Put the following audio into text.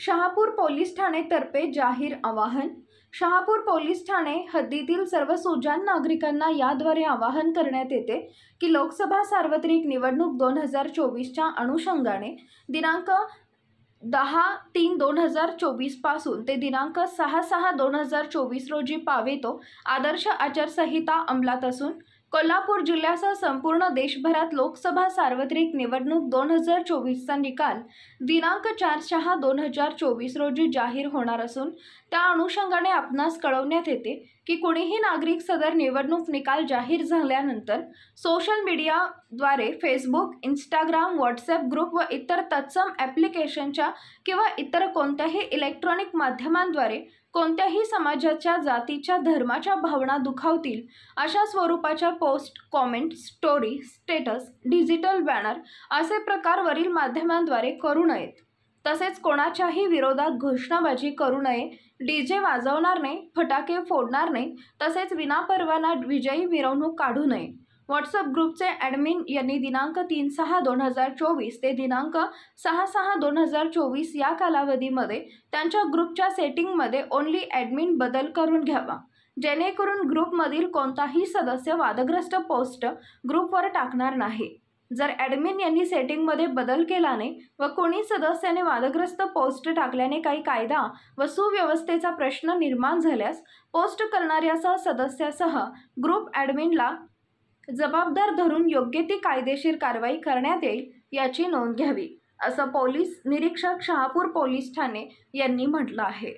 Shahapur police ठाणेतर्फे जाहीर आवाहन। Shahapur police Thane हद्दीतील सर्व सुजाण नागरिकांना याद्वारे आवाहन करण्यात येते की लोकसभा सार्वत्रिक निवडणूक 2024च्या अनुषंगाने दिनांक 10/3/2024 पासून ते दिनांक 6/6/2024 रोजी पावेतो आदर्श आचारसंहिता अंमलात असून कोल्हापूर जिल्ह्यासह संपूर्ण देशभरात लोकसभा सार्वत्रिक निवडणूक 2024चा निकाल दिनांक 4/6/2024 रोजी जाहीर होणार असून त्या अनुषंगाने आपणास कळवण्यात येते की कोणीही नागरिक सदर निवडणूक निकाल जाहीर झाल्यानंतर सोशल मीडियाद्वारे फेसबुक, इंस्टाग्राम, व्हॉट्सॲप ग्रुप व इतर तत्सम ॲप्लिकेशनच्या किंवा इतर कोणत्याही इलेक्ट्रॉनिक माध्यमांद्वारे कोणत्याही समाजाच्या, जातीच्या, धर्माच्या भावना दुखावतील अशा स्वरूपाच्या post, comment, story, status, digital banner असे प्रकार वरील माध्यमांद्वारे करू नयेत। तसेच कोणाच्याही विरोधात घोषणाबाजी करू नये, डीजे वाजवणार नाही, फटाके फोडणार नाही, तसेच विनापरवाना विजयी मिरवणूक काढू नये। व्हॉट्सअप ग्रुपचे ॲडमिन यांनी दिनांक 3/6/2024 ते दिनांक 6/6/2024 या कालावधीमध्ये त्यांच्या ग्रुपच्या सेटिंगमध्ये ओन्ली ॲडमिन बदल करून घ्यावा, जेणेकरून ग्रुपमधील कोणताही सदस्य वादग्रस्त पोस्ट ग्रुपवर टाकणार नाही। जर ॲडमिन यांनी सेटिंगमध्ये बदल केला नाही व कोणी सदस्याने वादग्रस्त पोस्ट टाकल्याने काही कायदा व सुव्यवस्थेचा प्रश्न निर्माण झाल्यास पोस्ट करणाऱ्यासह सदस्यासह ग्रुप ॲडमिनला जबाबदार धरून योग्य ती कायदेशीर कारवाई करण्यात येईल याची नोंद घ्यावी, असं पोलीस निरीक्षक शहापूर पोलीस ठाणे यांनी म्हटलं आहे।